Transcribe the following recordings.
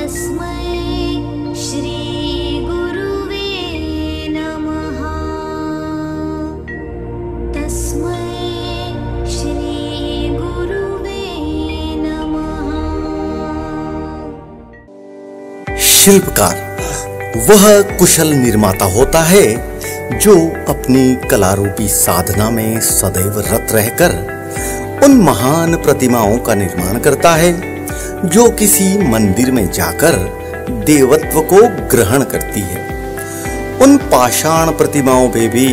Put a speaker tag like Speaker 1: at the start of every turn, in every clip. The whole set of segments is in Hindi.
Speaker 1: तस्मै श्री गुरुवे नमः। तस्मै श्री गुरुवे नमः।
Speaker 2: शिल्पकार वह कुशल निर्माता होता है जो अपनी कलारूपी साधना में सदैव रत रहकर उन महान प्रतिमाओं का निर्माण करता है जो किसी मंदिर में जाकर देवत्व को ग्रहण करती है। उन पाषाण प्रतिमाओं पे भी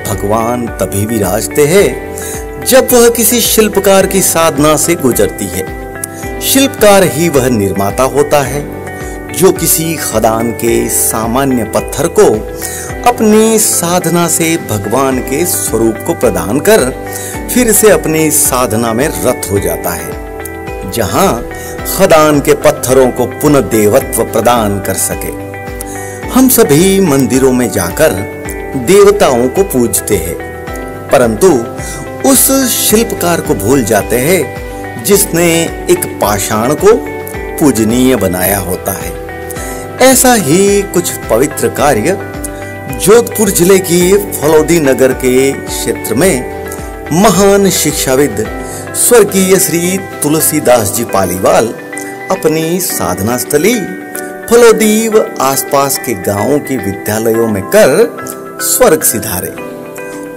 Speaker 2: भगवान तभी विराजते हैं जब वह किसी शिल्पकार की साधना से गुजरती है। शिल्पकार ही वह निर्माता होता है जो किसी खदान के सामान्य पत्थर को अपनी साधना से भगवान के स्वरूप को प्रदान कर फिर से अपनी साधना में रत हो जाता है, जहां खदान के पत्थरों को पुनः देवत्व प्रदान कर सके। हम सभी मंदिरों में जाकर देवताओं को पूजते हैं, परंतु उस शिल्पकार को भूल जाते हैं जिसने एक पाषाण को पूजनीय बनाया होता है। ऐसा ही कुछ पवित्र कार्य जोधपुर जिले की फलोदी नगर के क्षेत्र में महान शिक्षाविद स्वर्गीय श्री तुलसीदास जी पालीवाल अपनी साधना स्थली फलोदी व आसपास के गांवों के विद्यालयों में कर स्वर्ग सिधारे।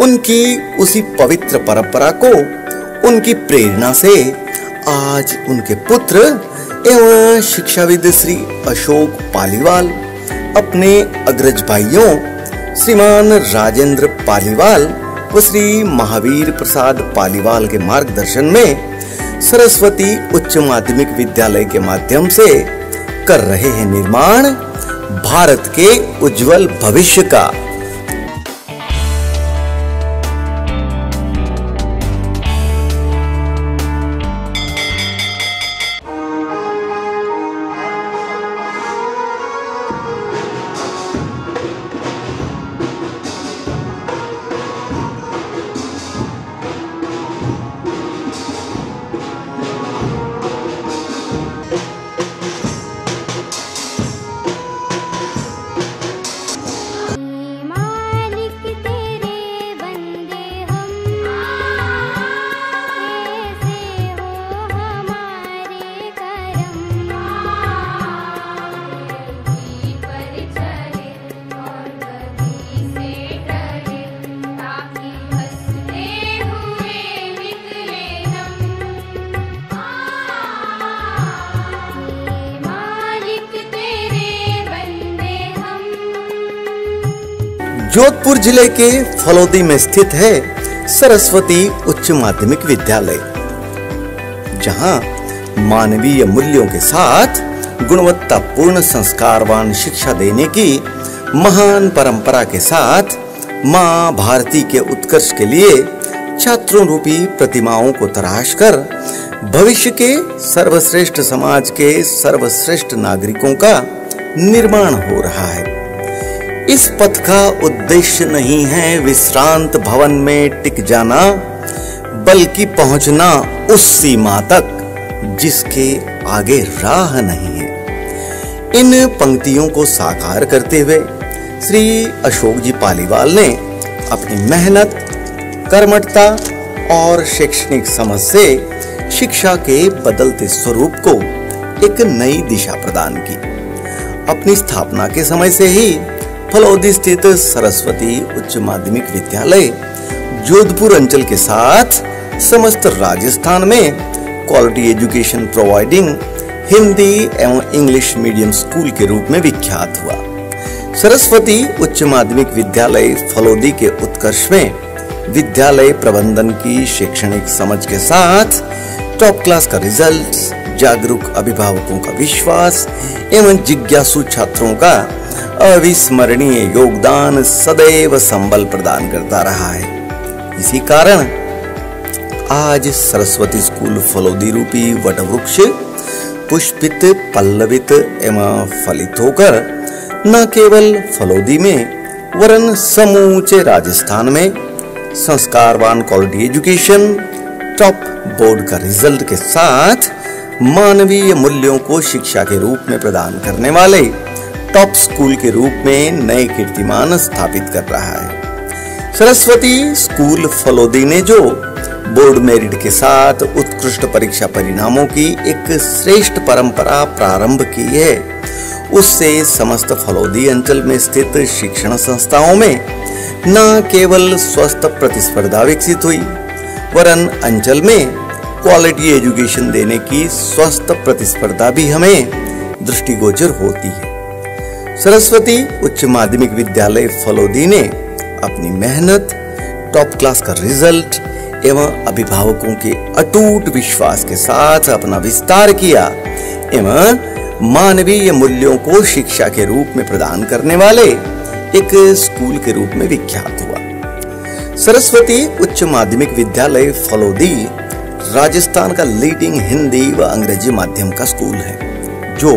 Speaker 2: उनकी उसी पवित्र परंपरा को उनकी प्रेरणा से आज उनके पुत्र एवं शिक्षाविद श्री अशोक पालीवाल अपने अग्रज भाइयों श्रीमान राजेंद्र पालीवाल व श्री महावीर प्रसाद पालीवाल के मार्गदर्शन में सरस्वती उच्च माध्यमिक विद्यालय के माध्यम से कर रहे हैं निर्माण भारत के उज्जवल भविष्य का। जोधपुर जिले के फलोदी में स्थित है सरस्वती उच्च माध्यमिक विद्यालय, जहां मानवीय मूल्यों के साथ गुणवत्तापूर्ण संस्कारवान शिक्षा देने की महान परंपरा के साथ मां भारती के उत्कर्ष के लिए छात्रों रूपी प्रतिमाओं को तराश कर भविष्य के सर्वश्रेष्ठ समाज के सर्वश्रेष्ठ नागरिकों का निर्माण हो रहा है। इस पथ का उद्देश्य नहीं है विश्रांत भवन में टिक जाना, बल्कि पहुंचना उस सीमा तक जिसके आगे राह नहीं है। इन पंक्तियों को साकार करते हुए श्री अशोक जी पालीवाल ने अपनी मेहनत, कर्मठता और शैक्षणिक समझ से शिक्षा के बदलते स्वरूप को एक नई दिशा प्रदान की। अपनी स्थापना के समय से ही फलोदी स्थित सरस्वती उच्च माध्यमिक विद्यालय जोधपुर अंचल के साथ समस्त राजस्थान में क्वालिटी एजुकेशन प्रोवाइडिंग हिंदी एवं इंग्लिश मीडियम स्कूल के रूप में विख्यात हुआ। सरस्वती उच्च माध्यमिक विद्यालय फलोदी के उत्कर्ष में विद्यालय प्रबंधन की शैक्षणिक समझ के साथ टॉप क्लास का रिजल्ट, जागरूक अभिभावकों का विश्वास एवं जिज्ञासु छात्रों का अविस्मरणीय योगदान सदैव संबल प्रदान करता रहा है। इसी कारण आज सरस्वती स्कूल फलोदी रूपी वटवृक्ष पुष्पित, पल्लवित एवं फलित होकर न केवल फलोदी में वरन समूचे राजस्थान में संस्कारवान क्वालिटी एजुकेशन, टॉप बोर्ड का रिजल्ट के साथ मानवीय मूल्यों को शिक्षा के रूप में प्रदान करने वाले टॉप स्कूल के रूप में नए कीर्तिमान स्थापित कर रहा है। सरस्वती स्कूल फलोदी ने जो बोर्ड मेरिट के साथ उत्कृष्ट परीक्षा परिणामों की एक श्रेष्ठ परंपरा प्रारंभ की है, उससे समस्त फलोदी अंचल में स्थित शिक्षण संस्थाओं में न केवल स्वस्थ प्रतिस्पर्धा विकसित हुई, वरन अंचल में क्वालिटी एजुकेशन देने की स्वस्थ प्रतिस्पर्धा भी हमें दृष्टिगोचर होती है। सरस्वती उच्च माध्यमिक विद्यालय फलोदी ने अपनी मेहनत, टॉप क्लास का रिजल्ट एवं अभिभावकों के अटूट विश्वास के साथ अपना विस्तार किया एवं मानवीय मूल्यों को शिक्षा के रूप में प्रदान करने वाले एक स्कूल के रूप में विख्यात हुआ। सरस्वती उच्च माध्यमिक विद्यालय फलोदी राजस्थान का लीडिंग हिंदी व अंग्रेजी माध्यम का स्कूल है, जो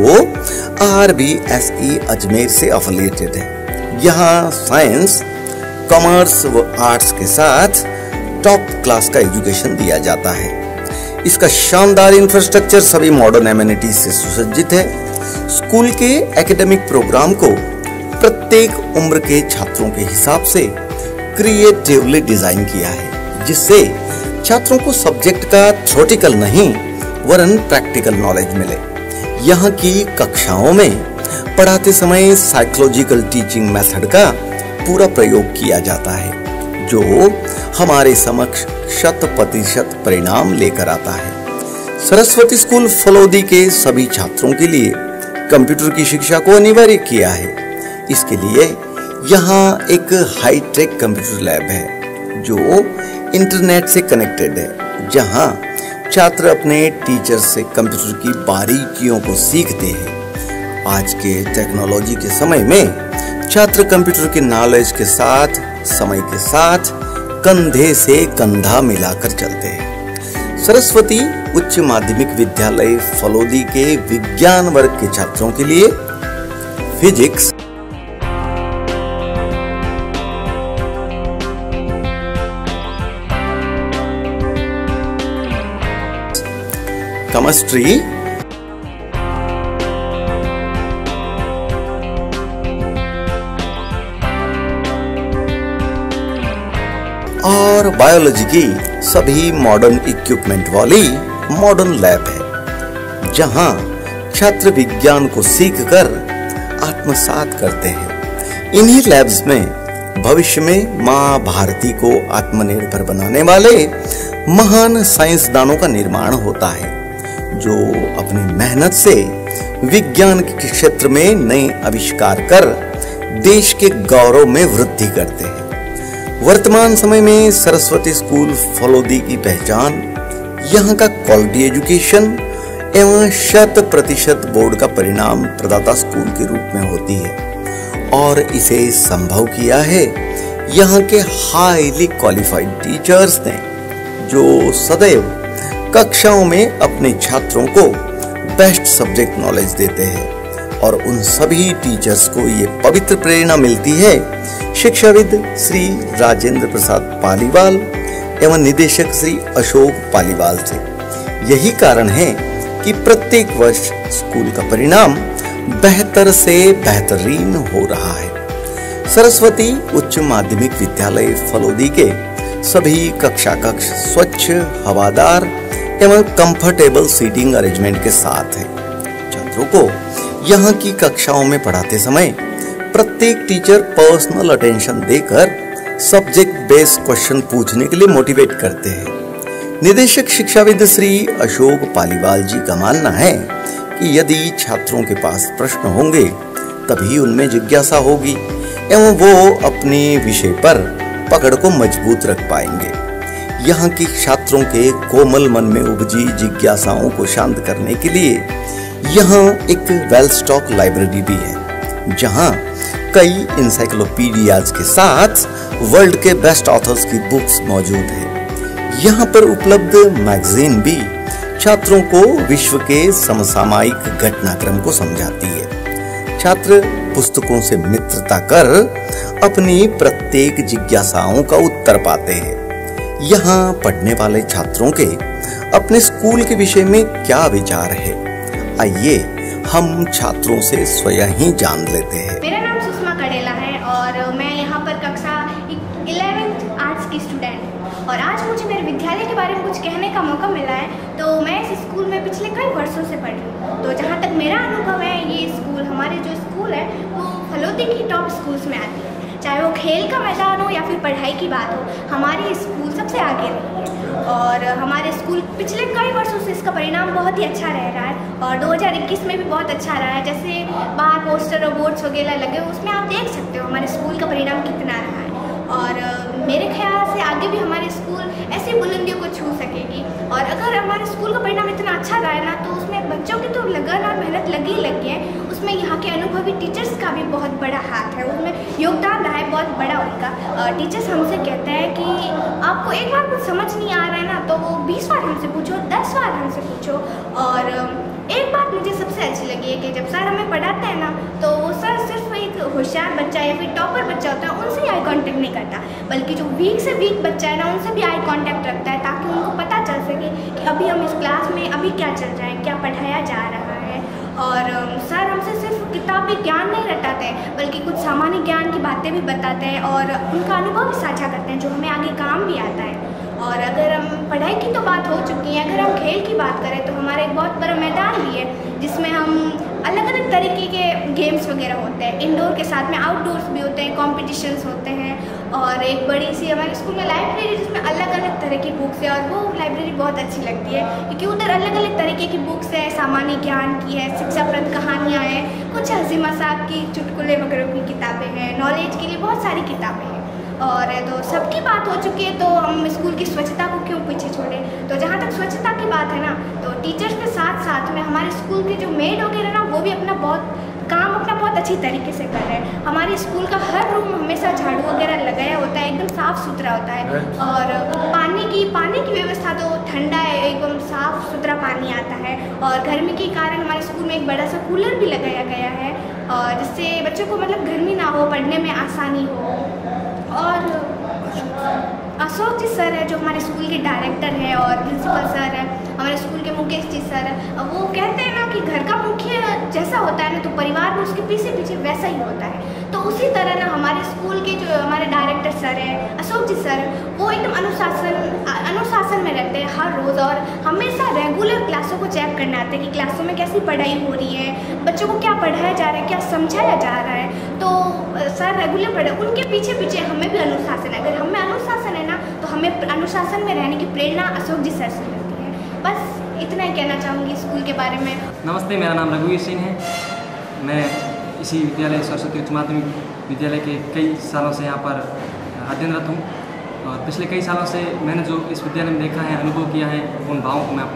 Speaker 2: RBSE अजमेर से एफिलिएटेड है। यहाँ साइंस, कॉमर्स व आर्ट्स के साथ टॉप क्लास का एजुकेशन दिया जाता है। इसका शानदार इंफ्रास्ट्रक्चर सभी मॉडर्न एमिनिटीज से सुसज्जित है। स्कूल के एकेडमिक प्रोग्राम को प्रत्येक उम्र के छात्रों के हिसाब से क्रिएटिवली डिजाइन किया है, जिससे छात्रों को सब्जेक्ट का थ्योरेटिकल नहीं वरन प्रैक्टिकल नॉलेज मिले। यहाँ की कक्षाओं में पढ़ाते समय साइकोलॉजिकल टीचिंग मेथड का पूरा प्रयोग किया जाता है, जो हमारे समक्ष 100% परिणाम लेकर आता है। सरस्वती स्कूल फलोदी के सभी छात्रों के लिए कंप्यूटर की शिक्षा को अनिवार्य किया है। इसके लिए यहाँ एक हाईटेक कंप्यूटर लैब है, जो इंटरनेट से कनेक्टेड है, जहाँ छात्र अपने टीचर से कंप्यूटर की बारीकियों को सीखते हैं। आज के टेक्नोलॉजी के समय में छात्र कंप्यूटर के नॉलेज के साथ समय के साथ कंधे से कंधा मिलाकर चलते हैं। सरस्वती उच्च माध्यमिक विद्यालय फलोदी के विज्ञान वर्ग के छात्रों के लिए फिजिक्स, केमिस्ट्री, और बायोलॉजी की सभी मॉडर्न इक्विपमेंट वाली मॉडर्न लैब है, जहां छात्र विज्ञान को सीखकर आत्मसात करते हैं। इन्हीं लैब्स में भविष्य में मां भारती को आत्मनिर्भर बनाने वाले महान साइंसदानों का निर्माण होता है, जो अपनी मेहनत से विज्ञान के क्षेत्र में नए आविष्कार कर देश के गौरव में वृद्धि करते हैं। वर्तमान समय में सरस्वती स्कूल फलोदी की पहचान यहाँ का क्वालिटी एजुकेशन एवं 100% बोर्ड का परिणाम प्रदाता स्कूल के रूप में होती है, और इसे संभव किया है यहाँ के हाईली क्वालिफाइड टीचर्स ने, जो सदैव कक्षाओं में अपने छात्रों को बेस्ट सब्जेक्ट नॉलेज देते हैं। और उन सभी टीचर्स को ये पवित्र प्रेरणा मिलती है शिक्षाविद श्री राजेंद्र प्रसाद पालीवाल एवं निदेशक श्री अशोक पालीवाल से। यही कारण है कि प्रत्येक वर्ष स्कूल का परिणाम बेहतर से बेहतरीन हो रहा है। सरस्वती उच्च माध्यमिक विद्यालय फलोदी के सभी कक्षा कक्ष स्वच्छ, हवादार एवं कंफर्टेबल सीटिंग अरेंजमेंट के साथ है। छात्रों को यहाँ की कक्षाओं में पढ़ाते समय प्रत्येक टीचर पर्सनल अटेंशन देकर सब्जेक्ट बेस्ड क्वेश्चन पूछने के लिए मोटिवेट करते हैं। निदेशक शिक्षाविद श्री अशोक पालीवाल जी का मानना है कि यदि छात्रों के पास प्रश्न होंगे तभी उनमें जिज्ञासा होगी एवं वो अपने विषय पर पकड़ को मजबूत रख पाएंगे। यहाँ के छात्रों के कोमल मन में उपजी जिज्ञासाओं को शांत करने के लिए यहाँ एक वेल स्टॉक लाइब्रेरी भी है, जहाँ कई इंसाइक्लोपीडियाज के साथ वर्ल्ड के बेस्ट ऑथर्स की बुक्स मौजूद है। यहाँ पर उपलब्ध मैगजीन भी छात्रों को विश्व के समसामयिक घटनाक्रम को समझाती है। छात्र पुस्तकों से मित्रता कर अपनी प्रत्येक जिज्ञासाओं का उत्तर पाते हैं। यहाँ पढ़ने वाले छात्रों के अपने स्कूल के विषय में क्या विचार है, आइए हम छात्रों से स्वयं ही जान लेते हैं।
Speaker 3: मेरा नाम सुषमा कड़ेला है और मैं यहाँ पर कक्षा 11th आर्ट्स की स्टूडेंट हूँ और आज मुझे मेरे विद्यालय के बारे में कुछ कहने का मौका मिला है। तो मैं इस स्कूल में पिछले कई वर्षों से पढ़ी हूँ। तो जहाँ तक मेरा अनुभव है, ये स्कूल, हमारे जो स्कूल है वो फलोदी की टॉप स्कूल्स में आती है। चाहे वो खेल का मैदान हो या फिर पढ़ाई की बात हो, हमारी स्कूल सबसे आगे रही है और हमारे स्कूल पिछले कई वर्षों से इसका परिणाम बहुत ही अच्छा रह रहा है और 2021 में भी बहुत अच्छा रहा है। जैसे बाहर पोस्टर और बोर्ड्स वगैरह लगे हो, उसमें आप देख सकते हो हमारे स्कूल का परिणाम कितना रहा है और मेरे ख्याल से आगे भी हमारी स्कूल ऐसी बुलंदियों को छू सकेगी। और अगर हमारे स्कूल का परिणाम इतना अच्छा रहा है ना, तो उसमें बच्चों की तो लगन और मेहनत लगी ही लगी है, उसमें यहाँ के अनुभवी टीचर्स का भी बहुत बड़ा हाथ है, उसमें योगदान रहा है बहुत बड़ा उनका। टीचर्स हमसे कहते हैं कि आपको एक बार कुछ समझ नहीं आ रहा है ना, तो वो 20 बार हमसे पूछो, 10 बार हमसे पूछो। और एक बात मुझे सबसे अच्छी लगी है कि जब सर हमें पढ़ाते हैं ना, तो वो सर सिर्फ एक होशियार बच्चा या फिर टॉपर बच्चा होता है उनसे ही आई कांटेक्ट नहीं करता, बल्कि जो वीक से वीक बच्चा है ना, उनसे भी आई कांटेक्ट रखता है, ताकि उनको पता चल सके कि अभी हम इस क्लास में अभी क्या चल रहा है, क्या पढ़ाया जा रहा है। और सर हमसे सिर्फ किताबी ज्ञान नहीं रटाते, बल्कि कुछ सामान्य ज्ञान की बातें भी बताते हैं और उनका अनुभव भी साझा करते हैं, जो हमें आगे काम भी आता है। और अगर हम पढ़ाई की तो बात हो चुकी है, अगर हम खेल की बात करें तो हमारा एक बहुत बड़ा मैदान भी है, जिसमें हम अलग अलग तरीके के गेम्स वगैरह होते हैं। इंडोर के साथ में आउटडोर्स भी होते हैं, कॉम्पिटिशन्स होते हैं और एक बड़ी सी हमारे स्कूल में लाइब्रेरी, जिसमें अलग अलग तरह की बुक्स है और वो लाइब्रेरी बहुत अच्छी लगती है, क्योंकि उधर अलग अलग तरीके की बुक्स है, सामान्य ज्ञान की है, शिक्षाप्रद कहानियाँ हैं, कुछ हंसी मजाक की, चुटकुले वगैरह की किताबें हैं, नॉलेज के लिए बहुत सारी किताबें हैं। और तो सबकी बात हो चुकी है, तो हम स्कूल की स्वच्छता को क्यों पीछे छोड़ें। तो जहाँ तक स्वच्छता की बात है ना, तो टीचर्स के साथ साथ में हमारे स्कूल के जो मेड वगैरह ना, वो भी अपना बहुत अच्छी तरीके से कर रहे हैं। हमारे स्कूल का हर रूम हमेशा झाड़ू वगैरह लगाया होता है, एकदम साफ़ सुथरा होता है और पानी की व्यवस्था तो ठंडा है, एकदम साफ़ सुथरा पानी आता है। और गर्मी के कारण हमारे स्कूल में एक बड़ा सा कूलर भी लगाया गया है और जिससे बच्चों को मतलब गर्मी ना हो, पढ़ने में आसानी हो। और अशोक जी सर है जो हमारे स्कूल के डायरेक्टर है और प्रिंसिपल सर है, हमारे स्कूल के मुकेश जी सर है, वो कहते हैं ना कि घर का मुखिया जैसा होता है ना, तो परिवार में उसके पीछे पीछे वैसा ही होता है। तो उसी तरह ना हमारे स्कूल के जो हमारे डायरेक्टर सर हैं, अशोक जी सर, वो एकदम अनुशासन में रहते हैं हर रोज़ और हमेशा रेगुलर क्लासों को चेक करने आते हैं कि क्लासों में कैसी पढ़ाई हो रही है, बच्चों को क्या पढ़ाया जा रहा है, क्या समझाया जा रहा है। तो सर रेगुलर पढ़े, उनके पीछे पीछे हमें भी अनुशासन है। अगर हमें अनुशासन है ना, तो हमें अनुशासन में रहने की प्रेरणा अशोक जी सर से मिलती है। बस इतना ही कहना चाहूँगी स्कूल के बारे में।
Speaker 4: नमस्ते, मेरा नाम रघुवीर सिंह है। मैं इसी विद्यालय सरस्वती उच्च माध्यमिक विद्यालय के कई सालों से यहाँ पर अध्ययनरत हूँ और पिछले कई सालों से मैंने जो इस विद्यालय में देखा है, अनुभव किया है, उन भावों को मैं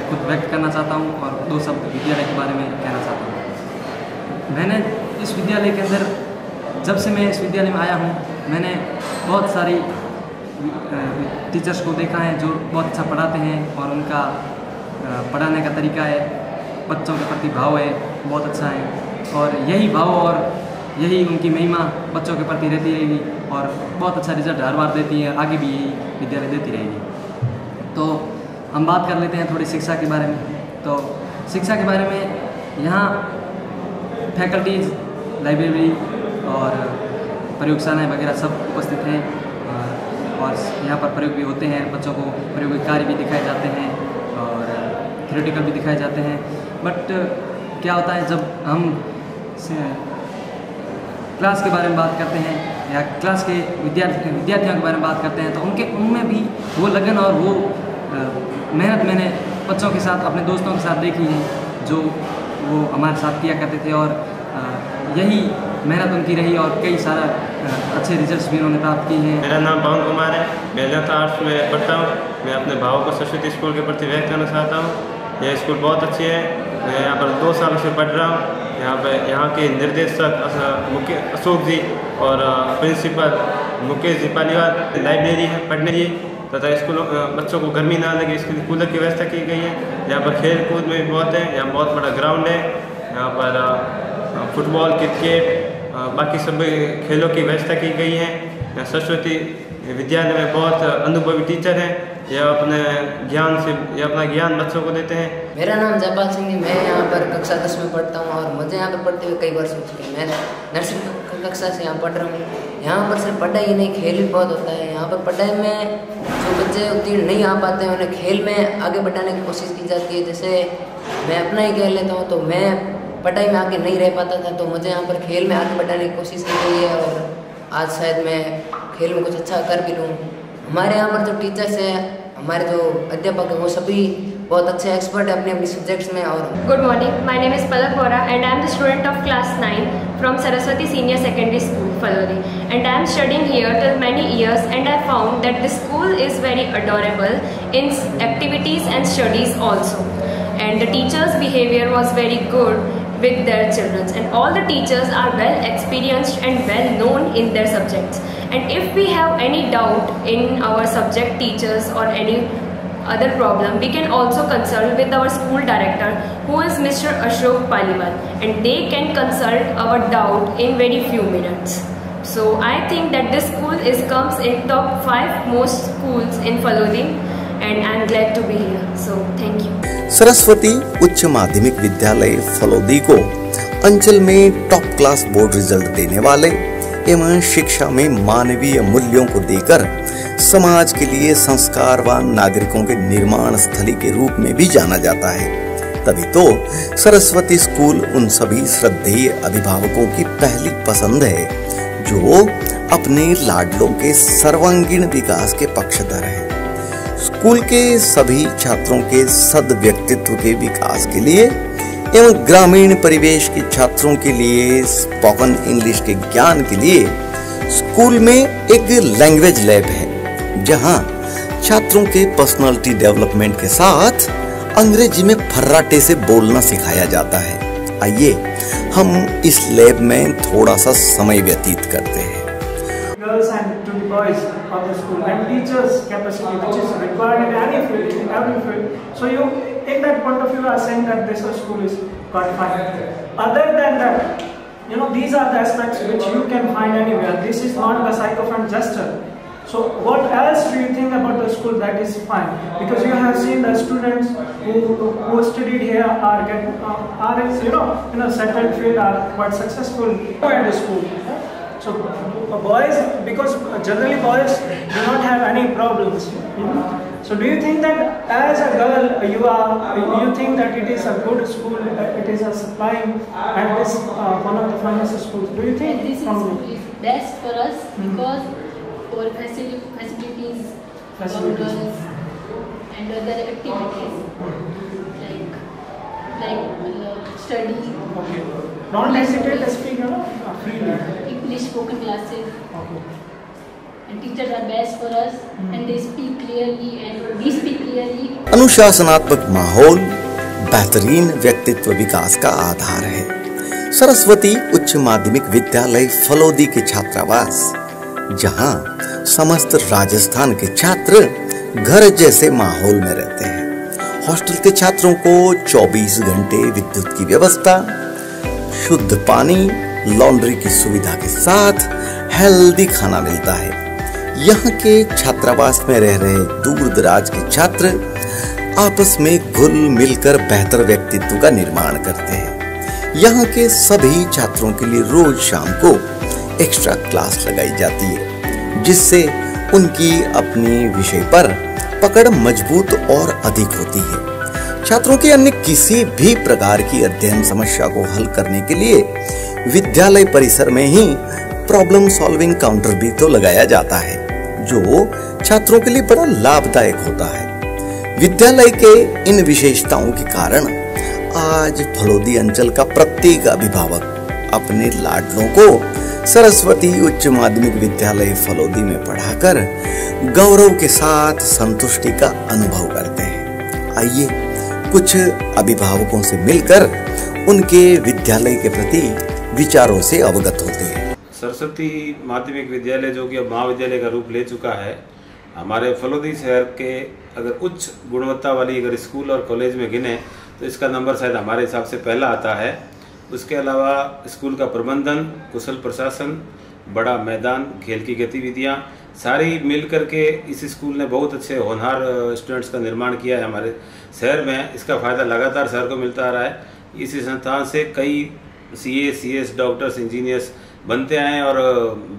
Speaker 4: खुद व्यक्त करना चाहता हूँ और 2 शब्द विद्यालय के बारे में कहना चाहता हूँ। मैंने इस विद्यालय के अंदर, जब से मैं इस विद्यालय में आया हूँ, मैंने बहुत सारी टीचर्स को देखा है जो बहुत अच्छा पढ़ाते हैं और उनका पढ़ाने का तरीका है, बच्चों के प्रति भाव है, बहुत अच्छा है और यही भाव और यही उनकी महिमा बच्चों के प्रति रहती रहेगी और बहुत अच्छा रिजल्ट हर बार देती है, आगे भी यही विद्यालय देती रहेगी। तो हम बात कर लेते हैं थोड़ी शिक्षा के बारे में। तो शिक्षा के बारे में यहाँ फैकल्टीज़, लाइब्रेरी और प्रयोगशालाएँ वगैरह सब उपस्थित हैं और यहाँ पर प्रयोग भी होते हैं, बच्चों को प्रयोगिक कार्य भी दिखाए जाते हैं और थ्योरेटिकल भी दिखाए जाते हैं। बट क्या होता है, जब हम क्लास के बारे में बात करते हैं या क्लास के विद्यार्थियों के बारे में बात करते हैं, तो उनमें भी वो लगन और वो मेहनत मैंने बच्चों के साथ, अपने दोस्तों के साथ देखी है, जो वो हमारे साथ किया करते थे और यही मेहनत उनकी रही और कई सारा अच्छे रिजल्ट्स भी उन्होंने प्राप्त किए हैं।
Speaker 5: मेरा नाम पवन कुमार है, मैं 11th आर्ट्स में पढ़ता हूँ। मैं अपने भाव को सरस्वती स्कूल के प्रति व्यक्त करना चाहता हूँ। यह स्कूल बहुत अच्छी है, मैं यहाँ पर 2 सालों से पढ़ रहा हूँ। यहाँ के निर्देशक अशोक जी और प्रिंसिपल मुकेश जी पालीवाल, लाइब्रेरी है पढ़ने की तथा स्कूलों बच्चों को गर्मी ना लगे इसके लिए कूलर की व्यवस्था की गई है। यहाँ पर खेल कूद में भी बहुत है, यहाँ बहुत बड़ा ग्राउंड है, यहाँ पर फुटबॉल, क्रिकेट, बाकी सब खेलों की व्यवस्था की गई है। यहाँ सरस्वती विद्यालय में बहुत अनुभवी टीचर हैं, ये अपने ज्ञान से ये अपना ज्ञान बच्चों को देते हैं।
Speaker 6: मेरा नाम जयपाल सिंह है, मैं यहाँ पर कक्षा 10 में पढ़ता हूँ और मुझे यहाँ पर पढ़ते हुए कई वर्ष हो चुके हैं। मैं नर्सरी कक्षा से यहाँ पढ़ रहा हूँ। यहाँ पर सिर्फ पढ़ाई ही नहीं, खेल भी बहुत होता है। यहाँ पर पढ़ाई में जो बच्चे उत्तीर्ण नहीं आ पाते हैं उन्हें खेल में आगे बढ़ाने की कोशिश की जाती है। जैसे मैं अपना ही कह लेता हूँ, तो मैं पढ़ाई में आगे नहीं रह पाता था, तो मुझे यहाँ पर खेल में आगे बढ़ाने की कोशिश की गई है और आज शायद मैं खेल में कुछ अच्छा कर भी लूँ। हमारे यहाँ पर जो टीचर्स हैं, हमारे जो अध्यापक हैं, वो सभी बहुत अच्छे एक्सपर्ट हैं अपने अपने सब्जेक्ट्स में। और
Speaker 7: good morning, my name is Palak Vora and I am the student of class 9 from Saraswati senior secondary school Phalodi and I am studying here till many years and I found that the school is very adorable in activities and studies also, and the teachers' behavior was very good with their children, and all the teachers are well experienced and well known in their subjects. And if we have any doubt in our subject teachers or any other problem, we can also consult with our school director, who is Mr. Ashok Paliwal, and they can consult our doubt in very few minutes. So I think that this school comes in top 5 most schools in Falodi, and I am glad to be here. So thank you.
Speaker 2: Saraswati उच्च माध्यमिक विद्यालय फलोदी को अंचल में टॉप क्लास बोर्ड रिजल्ट देने वाले एवं शिक्षा में मानवीय मूल्यों को देकर समाज के लिए संस्कारवान नागरिकों के निर्माण स्थली के रूप में भी जाना जाता है। तभी तो सरस्वती स्कूल उन सभी श्रद्धेय अभिभावकों की पहली पसंद है जो अपने लाडलों के सर्वांगीण विकास के पक्षधर हैं। स्कूल के सभी छात्रों के सद व्यक्तित्व के विकास के लिए एवं ग्रामीण परिवेश के छात्रों के लिए स्पोकन इंग्लिश के ज्ञान के लिए स्कूल में एक लैंग्वेज लैब है, जहां छात्रों के पर्सनालिटी डेवलपमेंट के साथ अंग्रेजी में फर्राटे से बोलना सिखाया जाता है। आइए हम इस लैब में थोड़ा सा समय व्यतीत करते हैं।
Speaker 8: Girls and to the boys of the school and teachers' capacity, which is required in any field, in every field. So you, in that point of view, are saying that this school is quite fine. Other than that, you know, these are the aspects which you can find anywhere. This is not the sycophant gesture. So what else do you think about the school that is fine? Because you have seen the students who studied here are in a settled field, are quite successful at the school. So boys, because generally boys do not have any problems. So do you think that as a girl you think that it is a good school, it is a supplying and it is one of the finest schools? Do you think
Speaker 9: this school is best for us because our facilities for girls and other activities like study.
Speaker 8: Okay. Don't hesitate to speak, freely.
Speaker 9: English spoken classes. Okay. And teachers are best for us and they speak clearly and we speak clearly.
Speaker 2: अनुशासनात्मक माहौल बेहतरीन व्यक्तित्व विकास का आधार है। सरस्वती उच्च माध्यमिक विद्यालय फलोदी के छात्रावास, जहां समस्त राजस्थान के छात्र घर जैसे माहौल में रहते हैं। हॉस्टल के छात्रों को 24 घंटे विद्युत की व्यवस्था, शुद्ध पानी, लॉन्ड्री की सुविधा के साथ हेल्दी खाना मिलता है। यहाँ के छात्रावास में रह रहे दूर दराज के छात्र आपस में घुल मिलकर बेहतर व्यक्तित्व का निर्माण करते हैं। यहाँ के सभी छात्रों के लिए रोज शाम को एक्स्ट्रा क्लास लगाई जाती है, जिससे उनकी अपनी विषय पर पकड़ मजबूत और अधिक होती है। छात्रों की अन्य किसी भी प्रकार की अध्ययन समस्या को हल करने के लिए विद्यालय परिसर में ही प्रॉब्लम सॉल्विंग काउंटर भी तो लगाया जाता है, जो छात्रों के लिए बड़ा लाभदायक होता है। विद्यालय के इन विशेषताओं के कारण आज फलोदी अंचल का प्रत्येक अभिभावक अपने लाडलों को सरस्वती उच्च माध्यमिक विद्यालय फलोदी में पढ़ाकर गौरव के साथ संतुष्टि का अनुभव करते हैं। आइए कुछ अभिभावकों से मिलकर उनके विद्यालय के प्रति विचारों से अवगत होते हैं।
Speaker 10: सरस्वती माध्यमिक विद्यालय जो कि अब महाविद्यालय का रूप ले चुका है, हमारे फलोदी शहर के अगर उच्च गुणवत्ता वाली अगर स्कूल और कॉलेज में गिने तो इसका नंबर शायद हमारे हिसाब से पहला आता है। उसके अलावा स्कूल का प्रबंधन, कुशल प्रशासन, बड़ा मैदान, खेल की गतिविधियाँ सारी मिल करके इस स्कूल ने बहुत अच्छे होनहार स्टूडेंट्स का निर्माण किया है हमारे शहर में। इसका फ़ायदा लगातार शहर को मिलता आ रहा है। इस संस्थान से कई CA, CS, डॉक्टर्स, इंजीनियर्स बनते आए और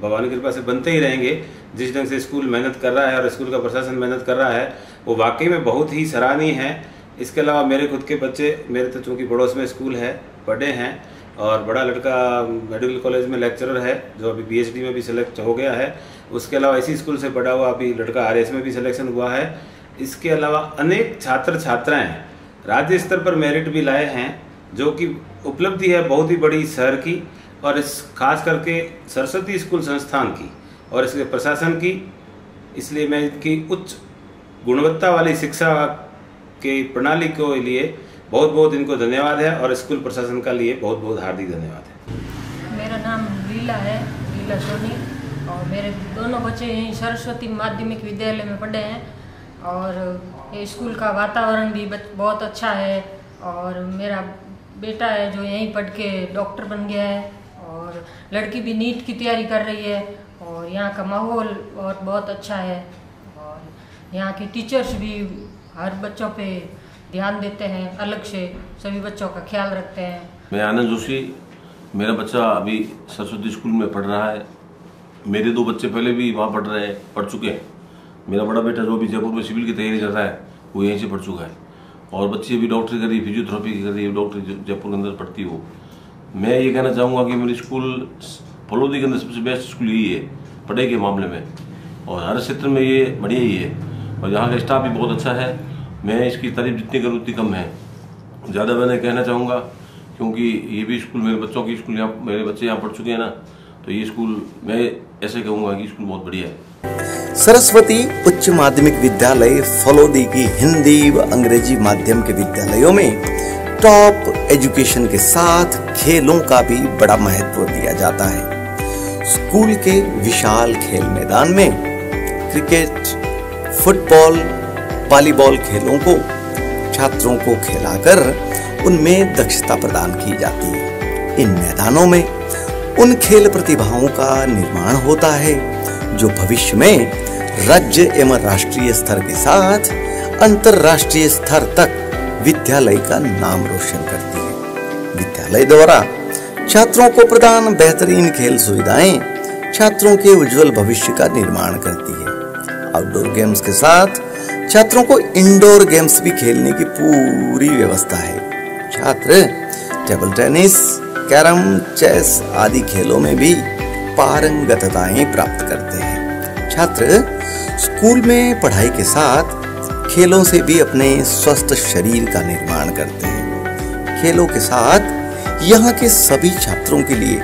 Speaker 10: भगवान की कृपा से बनते ही रहेंगे। जिस ढंग से स्कूल मेहनत कर रहा है और स्कूल का प्रशासन मेहनत कर रहा है वो वाकई में बहुत ही सराहनीय है। इसके अलावा मेरे खुद के बच्चे, मेरे तो चूँकि पड़ोस में स्कूल है, पढ़े हैं और बड़ा लड़का मेडिकल कॉलेज में लेक्चरर है जो अभी PhD में भी सिलेक्ट हो गया है। उसके अलावा इसी स्कूल से पढ़ा हुआ अभी लड़का RS में भी सिलेक्शन हुआ है। इसके अलावा अनेक छात्र छात्राएं राज्य स्तर पर मेरिट भी लाए हैं, जो कि उपलब्धि है बहुत ही बड़ी शहर की और इस खास करके सरस्वती स्कूल संस्थान की और इसके प्रशासन की। इसलिए मैं इनकी उच्च गुणवत्ता वाली शिक्षा के प्रणाली के लिए बहुत बहुत इनको धन्यवाद है और स्कूल प्रशासन का लिए बहुत बहुत हार्दिक धन्यवाद है।
Speaker 11: मेरा नाम लीला है, लीला सोनी, और मेरे दोनों बच्चे यहीं सरस्वती माध्यमिक विद्यालय में पढ़े हैं और ये स्कूल का वातावरण भी बहुत अच्छा है। और मेरा बेटा है जो यहीं पढ़ के डॉक्टर बन गया है और लड़की भी नीट की तैयारी कर रही है और यहाँ का माहौल और बहुत अच्छा है और यहाँ के टीचर्स भी हर बच्चों पे ध्यान देते हैं, अलग से सभी बच्चों का ख्याल रखते हैं।
Speaker 12: मैं आनंद जोशी, मेरा बच्चा अभी सरस्वती स्कूल में पढ़ रहा है। मेरे 2 बच्चे पहले भी वहाँ पढ़ चुके हैं। मेरा बड़ा बेटा जो अभी जयपुर में सिविल की तैयारी कर रहा है वो यहीं से पढ़ चुका है और बच्ची अभी डॉक्टरी कर रही है, फिजियोथेरेपी की कर रही है, डॉक्टरी जयपुर के अंदर पढ़ती हो। मैं ये कहना चाहूँगा कि मेरी स्कूल फलोदी के अंदर सबसे बेस्ट स्कूल यही है पढ़ाई के मामले में और हर क्षेत्र में ये बढ़िया ही है और यहाँ का स्टाफ भी बहुत अच्छा है। मैं इसकी तारीफ जितनी करूँ उतनी कम है। ज़्यादा मैंने कहना चाहूँगा क्योंकि ये भी स्कूल मेरे बच्चों की स्कूल यहाँ मेरे बच्चे यहाँ पढ़ चुके हैं ना, तो ये स्कूल मैं ऐसे कहूँगा कि स्कूल बहुत बढ़िया है।
Speaker 2: सरस्वती उच्च माध्यमिक विद्यालय फलोदी की हिंदी व अंग्रेजी माध्यम के विद्यालयों में टॉप एजुकेशन के साथ खेलों का भी बड़ा महत्व दिया जाता है। स्कूल के विशाल खेल मैदान में क्रिकेट, फुटबॉल, वॉलीबॉल खेलों को छात्रों को खिलाकर उनमें दक्षता प्रदान की जाती है। इन मैदानों में उन खेल प्रतिभाओं का निर्माण होता है जो भविष्य में राज्य एवं राष्ट्रीय स्तर के साथ अंतरराष्ट्रीय स्तर तक विद्यालय का नाम रोशन करती है। विद्यालय द्वारा छात्रों को प्रदान बेहतरीन खेल सुविधाएं छात्रों के उज्जवल भविष्य का निर्माण करती है। आउटडोर गेम्स के साथ छात्रों को इंडोर गेम्स भी खेलने की पूरी व्यवस्था है। छात्र टेबल टेनिस, कैरम, चेस आदि खेलों में भी पारंगतताएं प्राप्त करते हैं। छात्र स्कूल में पढ़ाई के साथ खेलों से भी अपने स्वस्थ शरीर का निर्माण करते हैं। खेलों के साथ यहाँ के सभी छात्रों के लिए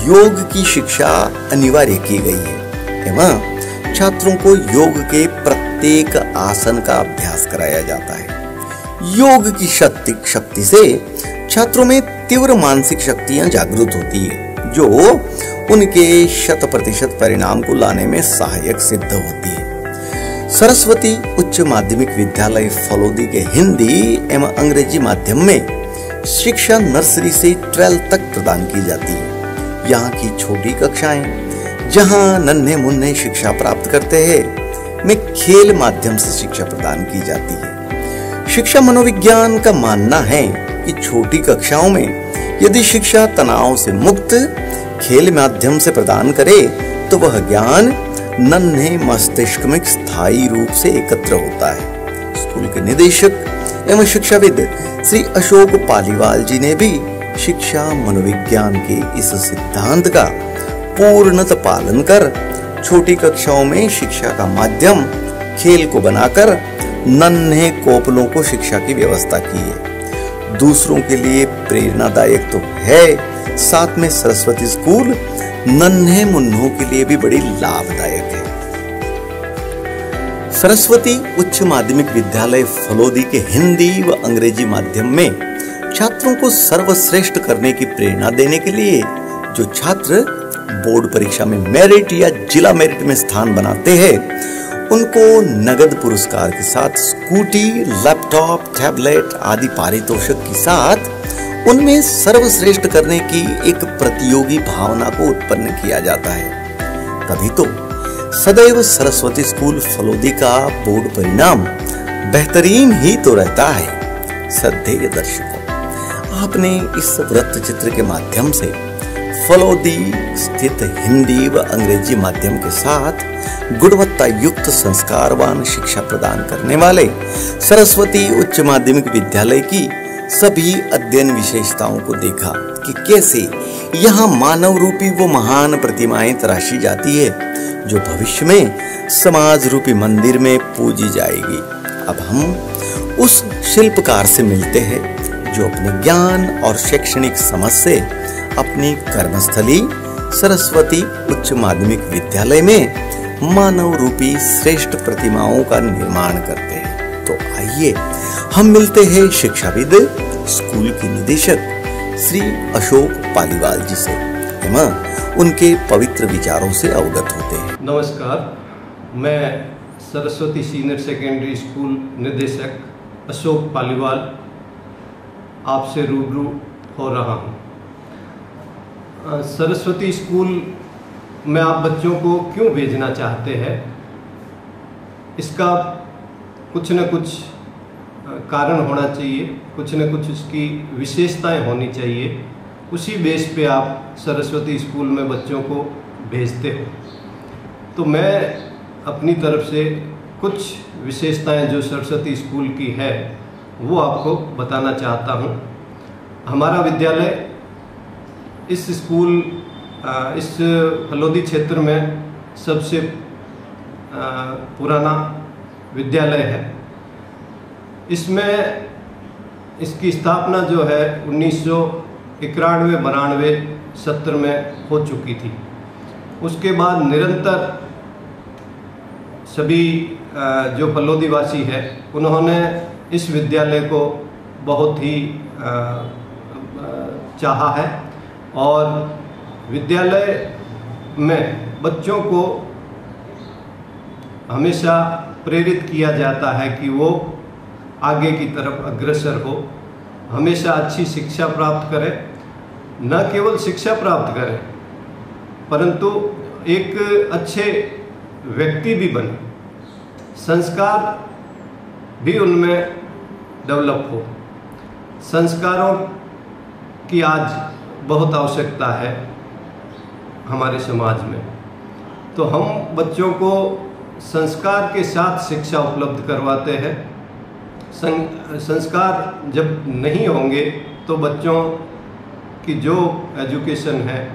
Speaker 2: योग की शिक्षा अनिवार्य की गई है एवं छात्रों को योग के प्रत्येक आसन का अभ्यास कराया जाता है। योग की शक्ति से छात्रों में तीव्र मानसिक शक्तियां जागृत होती है जो उनके 100% परिणाम को लाने में सहायक सिद्ध होती है। सरस्वती उच्च माध्यमिक विद्यालय फलोदी के हिंदी एवं अंग्रेजी माध्यम में शिक्षा नर्सरी से 12 तक प्रदान की जाती है। यहाँ की छोटी कक्षाएं जहाँ नन्हे मुन्ने शिक्षा प्राप्त करते हैं में खेल माध्यम से शिक्षा प्रदान की जाती है। शिक्षा मनोविज्ञान का मानना है कि छोटी कक्षाओं में यदि शिक्षा तनाव से मुक्त खेल माध्यम से प्रदान करे तो वह ज्ञान नन्हे मस्तिष्क में स्थायी रूप से एकत्र होता है। स्कूल के निदेशक एवं शिक्षाविद श्री अशोक पालीवाल जी ने भी शिक्षा मनोविज्ञान के इस सिद्धांत का पूर्णतः पालन कर छोटी कक्षाओं में शिक्षा का माध्यम खेल को बनाकर नन्हे कोपलों को शिक्षा की व्यवस्था की है। दूसरों के लिए प्रेरणादायक तो है, साथ में सरस्वती स्कूल नन्हे मुन्नों के लिए भी बड़ी लाभदायक है। सरस्वती उच्च माध्यमिक विद्यालय फलोदी के हिंदी व अंग्रेजी माध्यम में छात्रों को सर्वश्रेष्ठ करने की प्रेरणा देने के लिए जो छात्र बोर्ड परीक्षा में मेरिट या जिला मेरिट में स्थान बनाते हैं उनको नगद पुरस्कार के साथ स्कूटी, लैपटॉप, टैबलेट आदि पारितोषिक के साथ उनमें सर्वश्रेष्ठ करने की एक प्रतियोगी भावना को उत्पन्न किया जाता है। तभी तो सदैव सरस्वती स्कूल फलोदी का बोर्ड परिणाम बेहतरीन ही तो रहता है। श्रद्धेय दर्शकों, आपने इस वृत्त चित्र के माध्यम से फलोदी स्थित हिंदी व अंग्रेजी माध्यम के साथ गुणवत्ता युक्त संस्कारवान शिक्षा प्रदान करने वाले सरस्वती उच्च माध्यमिक विद्यालय की सभी अध्ययन विशेषताओं को देखा कि कैसे यहाँ मानव रूपी वो महान प्रतिमाएं तराशी जाती है जो भविष्य में समाज रूपी मंदिर में पूजी जाएगी। अब हम उस शिल्पकार से मिलते हैं जो अपने ज्ञान और शैक्षणिक समझ से अपनी कर्मस्थली सरस्वती उच्च माध्यमिक विद्यालय में मानव रूपी श्रेष्ठ प्रतिमाओं का निर्माण करते हैं। तो आइए हम मिलते हैं शिक्षाविद स्कूल के निदेशक श्री अशोक पालीवाल जी से एवं उनके पवित्र विचारों से अवगत होते हैं।
Speaker 13: नमस्कार, मैं सरस्वती सीनियर सेकेंडरी स्कूल निदेशक अशोक पालीवाल आपसे रूबरू हो रहा हूँ। सरस्वती स्कूल में आप बच्चों को क्यों भेजना चाहते हैं, इसका कुछ न कुछ कारण होना चाहिए, कुछ न कुछ उसकी विशेषताएं होनी चाहिए। उसी बेस पे आप सरस्वती स्कूल में बच्चों को भेजते हो। तो मैं अपनी तरफ से कुछ विशेषताएं जो सरस्वती स्कूल की है वो आपको बताना चाहता हूँ। हमारा विद्यालय इस स्कूल इस फलोदी क्षेत्र में सबसे पुराना विद्यालय है। इसमें इसकी स्थापना जो है 1991-92 में हो चुकी थी। उसके बाद निरंतर सभी जो फलोदी वासी है उन्होंने इस विद्यालय को बहुत ही चाहा है और विद्यालय में बच्चों को हमेशा प्रेरित किया जाता है कि वो आगे की तरफ अग्रसर हो, हमेशा अच्छी शिक्षा प्राप्त करें। न केवल शिक्षा प्राप्त करें परंतु एक अच्छे व्यक्ति भी बने, संस्कार भी उनमें डेवलप हो। संस्कारों की आज बहुत आवश्यकता है हमारे समाज में। तो हम बच्चों को संस्कार के साथ शिक्षा उपलब्ध करवाते हैं। संस्कार जब नहीं होंगे तो बच्चों की जो एजुकेशन है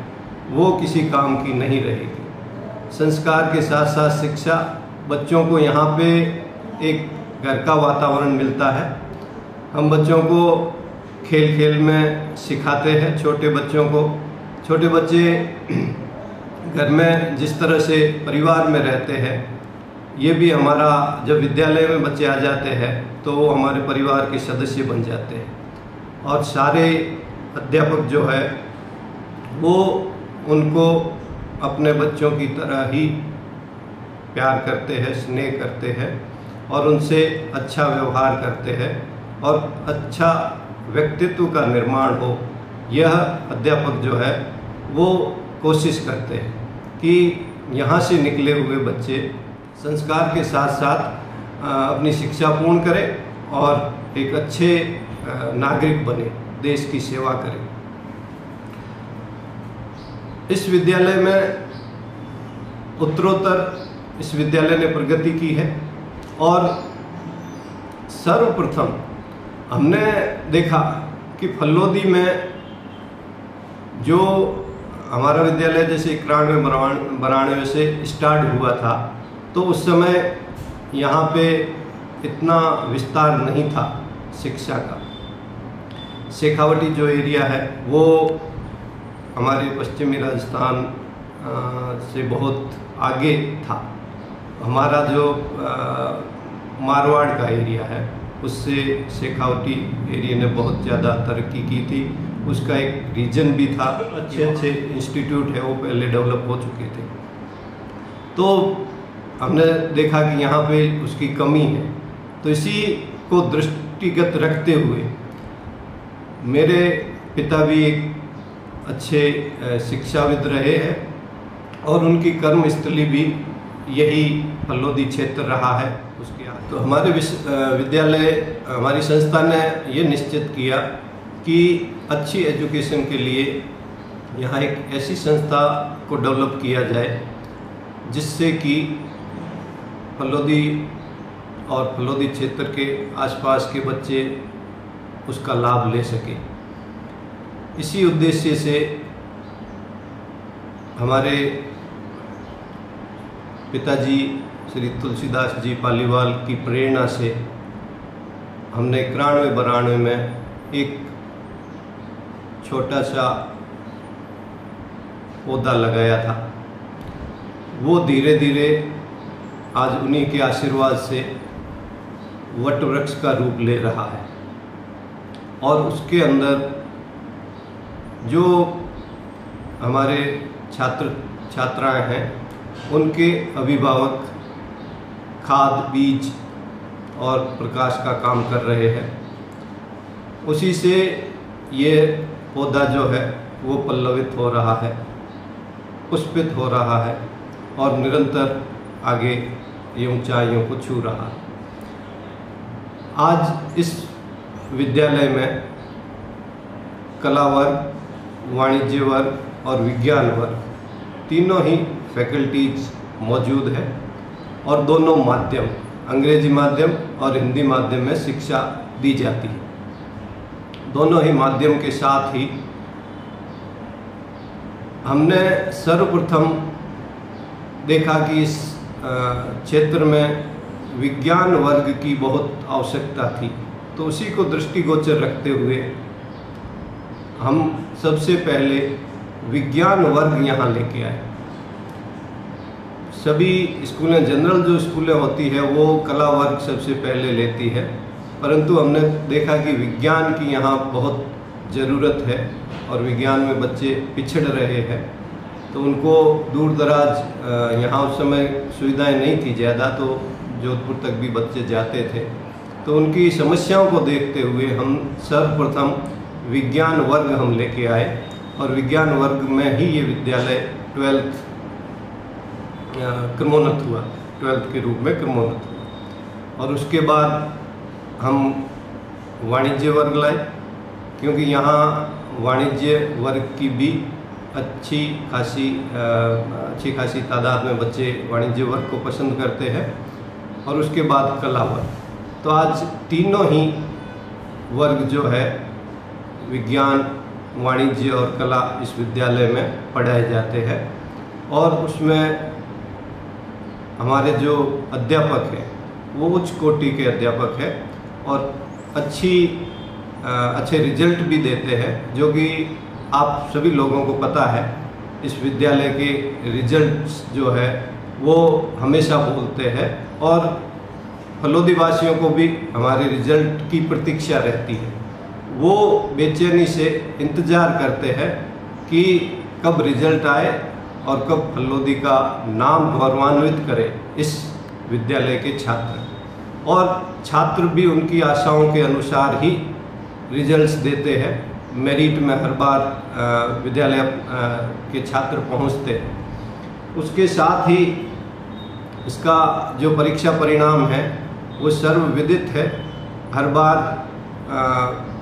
Speaker 13: वो किसी काम की नहीं रहेगी। संस्कार के साथ साथ शिक्षा, बच्चों को यहाँ पे एक घर का वातावरण मिलता है। हम बच्चों को खेल खेल में सिखाते हैं। छोटे बच्चों को, छोटे बच्चे घर में जिस तरह से परिवार में रहते हैं, ये भी हमारा जब विद्यालय में बच्चे आ जाते हैं तो वो हमारे परिवार के सदस्य बन जाते हैं। और सारे अध्यापक जो है वो उनको अपने बच्चों की तरह ही प्यार करते हैं, स्नेह करते हैं और उनसे अच्छा व्यवहार करते हैं और अच्छा व्यक्तित्व का निर्माण हो, यह अध्यापक जो है वो कोशिश करते हैं कि यहाँ से निकले हुए बच्चे संस्कार के साथ साथ अपनी शिक्षा पूर्ण करें और एक अच्छे नागरिक बने, देश की सेवा करें। इस विद्यालय में उत्तरोत्तर इस विद्यालय ने प्रगति की है और सर्वप्रथम हमने देखा कि फलोदी में जो हमारा विद्यालय जैसे 91-92 से स्टार्ट हुआ था तो उस समय यहाँ पे इतना विस्तार नहीं था शिक्षा का। शेखावटी जो एरिया है वो हमारे पश्चिमी राजस्थान से बहुत आगे था। हमारा जो मारवाड़ का एरिया है उससे शेखावटी एरिया ने बहुत ज़्यादा तरक्की की थी। उसका एक रीजन भी था, अच्छे इंस्टीट्यूट है वो पहले डेवलप हो चुके थे। तो हमने देखा कि यहाँ पे उसकी कमी है, तो इसी को दृष्टिगत रखते हुए मेरे पिता भी एक अच्छे शिक्षाविद रहे हैं और उनकी कर्मस्थली भी यही फल्लोदी क्षेत्र रहा है। उसके तो हमारे विद्यालय, हमारी संस्था ने ये निश्चित किया कि अच्छी एजुकेशन के लिए यहाँ एक ऐसी संस्था को डेवलप किया जाए जिससे कि फल्लोदी और फल्लोदी क्षेत्र के आसपास के बच्चे उसका लाभ ले सकें। इसी उद्देश्य से हमारे पिताजी श्री तुलसीदास जी पालीवाल की प्रेरणा से हमने 91-92 में एक छोटा सा पौधा लगाया था। वो धीरे धीरे आज उन्हीं के आशीर्वाद से वट वृक्ष का रूप ले रहा है और उसके अंदर जो हमारे छात्र छात्राएं हैं उनके अभिभावक खाद, बीज और प्रकाश का काम कर रहे हैं। उसी से ये पौधा जो है वो पल्लवित हो रहा है, पुष्पित हो रहा है और निरंतर आगे ये ऊंचाइयों को छू रहा है। आज इस विद्यालय में कला वर्ग, वाणिज्य वर्ग और विज्ञान वर्ग तीनों ही फैकल्टीज मौजूद है और दोनों माध्यम, अंग्रेजी माध्यम और हिंदी माध्यम में शिक्षा दी जाती है। दोनों ही माध्यम के साथ ही हमने सर्वप्रथम देखा कि इस क्षेत्र में विज्ञान वर्ग की बहुत आवश्यकता थी, तो उसी को दृष्टिगोचर रखते हुए हम सबसे पहले विज्ञान वर्ग यहाँ लेके आए। सभी स्कूलें, जनरल जो स्कूलें होती है वो कला वर्ग सबसे पहले लेती है, परंतु हमने देखा कि विज्ञान की यहाँ बहुत ज़रूरत है और विज्ञान में बच्चे पिछड़ रहे हैं, तो उनको दूर दराज, यहाँ उस समय सुविधाएं नहीं थी ज़्यादा, तो जोधपुर तक भी बच्चे जाते थे। तो उनकी समस्याओं को देखते हुए हम सर्वप्रथम विज्ञान वर्ग हम लेके आए और विज्ञान वर्ग में ही ये विद्यालय 12th क्रमोन्नत हुआ, 12th के रूप में क्रमोन्नत हुआ। और उसके बाद हम वाणिज्य वर्ग लाए, क्योंकि यहाँ वाणिज्य वर्ग की भी अच्छी खासी तादाद में बच्चे वाणिज्य वर्ग को पसंद करते हैं। और उसके बाद कला वर्ग। तो आज तीनों ही वर्ग जो है विज्ञान, वाणिज्य और कला इस विद्यालय में पढ़ाए जाते हैं और उसमें हमारे जो अध्यापक हैं वो उच्च कोटि के अध्यापक हैं और अच्छे रिजल्ट भी देते हैं, जो कि आप सभी लोगों को पता है। इस विद्यालय के रिजल्ट्स जो है वो हमेशा बोलते हैं और फल्लोदी वासियों को भी हमारे रिजल्ट की प्रतीक्षा रहती है। वो बेचैनी से इंतज़ार करते हैं कि कब रिजल्ट आए और कब फल्लोदी का नाम गौरवान्वित करे इस विद्यालय के छात्र, और छात्र भी उनकी आशाओं के अनुसार ही रिजल्ट्स देते हैं। मेरिट में हर बार विद्यालय के छात्र पहुंचते हैं। उसके साथ ही इसका जो परीक्षा परिणाम है वो सर्वविदित है। हर बार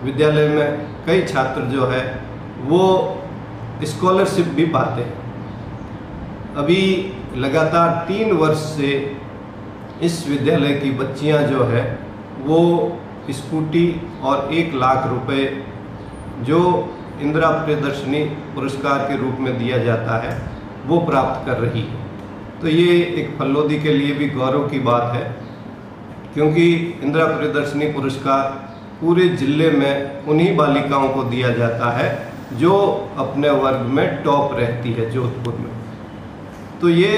Speaker 13: विद्यालय में कई छात्र जो है वो स्कॉलरशिप भी पाते हैं। अभी लगातार 3 वर्ष से इस विद्यालय की बच्चियां जो है वो स्कूटी और 1 लाख रुपए जो इंदिरा प्रियदर्शनी पुरस्कार के रूप में दिया जाता है वो प्राप्त कर रही है। तो ये एक फल्लोदी के लिए भी गौरव की बात है, क्योंकि इंदिरा प्रियदर्शनी पुरस्कार पूरे जिले में उन्हीं बालिकाओं को दिया जाता है जो अपने वर्ग में टॉप रहती है जोधपुर में। तो ये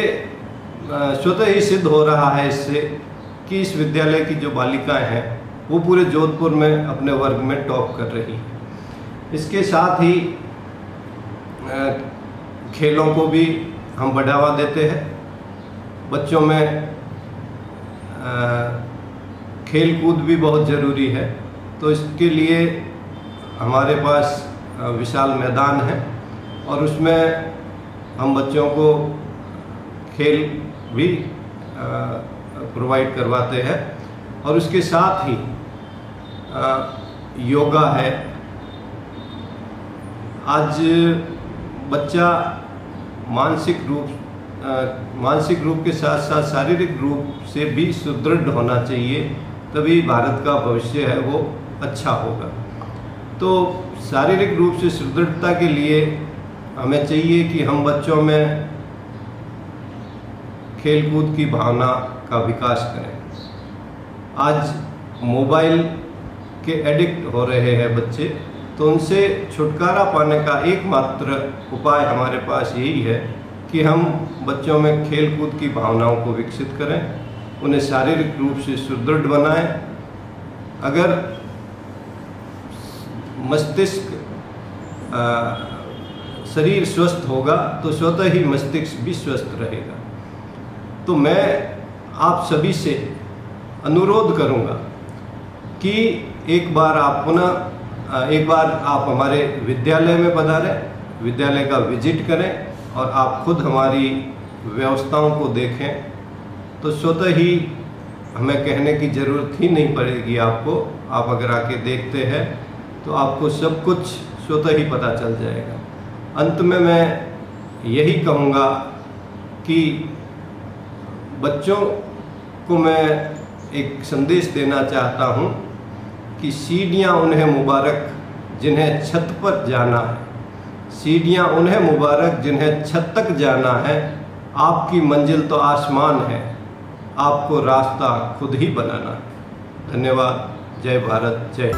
Speaker 13: स्वतः ही सिद्ध हो रहा है इससे कि इस विद्यालय की जो बालिकाएं हैं वो पूरे जोधपुर में अपने वर्ग में टॉप कर रही है। इसके साथ ही खेलों को भी हम बढ़ावा देते हैं। बच्चों में खेल कूद भी बहुत ज़रूरी है, तो इसके लिए हमारे पास विशाल मैदान है और उसमें हम बच्चों को खेल भी प्रोवाइड करवाते हैं और उसके साथ ही योगा है। आज बच्चा मानसिक रूप के साथ साथ शारीरिक रूप से भी सुदृढ़ होना चाहिए, तभी भारत का भविष्य है वो अच्छा होगा। तो शारीरिक रूप से सुदृढ़ता के लिए हमें चाहिए कि हम बच्चों में खेलकूद की भावना का विकास करें। आज मोबाइल के एडिक्ट हो रहे हैं बच्चे, तो उनसे छुटकारा पाने का एकमात्र उपाय हमारे पास यही है कि हम बच्चों में खेलकूद की भावनाओं को विकसित करें, उन्हें शारीरिक रूप से सुदृढ़ बनाएं। अगर मस्तिष्क शरीर स्वस्थ होगा तो स्वतः ही मस्तिष्क भी स्वस्थ रहेगा। तो मैं आप सभी से अनुरोध करूंगा कि एक बार आप हमारे विद्यालय में पधारें, विद्यालय का विजिट करें और आप खुद हमारी व्यवस्थाओं को देखें, तो स्वतः ही हमें कहने की ज़रूरत ही नहीं पड़ेगी आपको। आप अगर आके देखते हैं तो आपको सब कुछ स्वतः ही पता चल जाएगा। अंत में मैं यही कहूँगा कि बच्चों को मैं एक संदेश देना चाहता हूँ कि सीढ़ियाँ उन्हें मुबारक जिन्हें छत पर जाना है, सीढ़ियाँ उन्हें मुबारक जिन्हें छत तक जाना है। आपकी मंजिल तो आसमान है, आपको रास्ता खुद ही बनाना है। धन्यवाद। जय भारत, जय।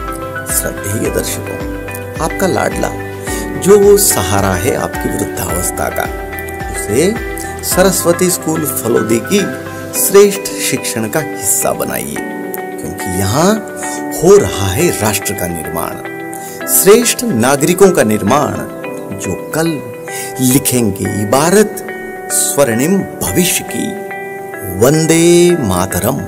Speaker 2: श्रद्धेय दर्शकों, आपका लाडला जो सहारा है आपकी वृद्धावस्था का, उसे सरस्वती स्कूल फलोदी की श्रेष्ठ शिक्षण का हिस्सा बनाइए, क्योंकि यहाँ हो रहा है राष्ट्र का निर्माण, श्रेष्ठ नागरिकों का निर्माण, जो कल लिखेंगे भारत स्वर्णिम भविष्य की। वंदे मातरम।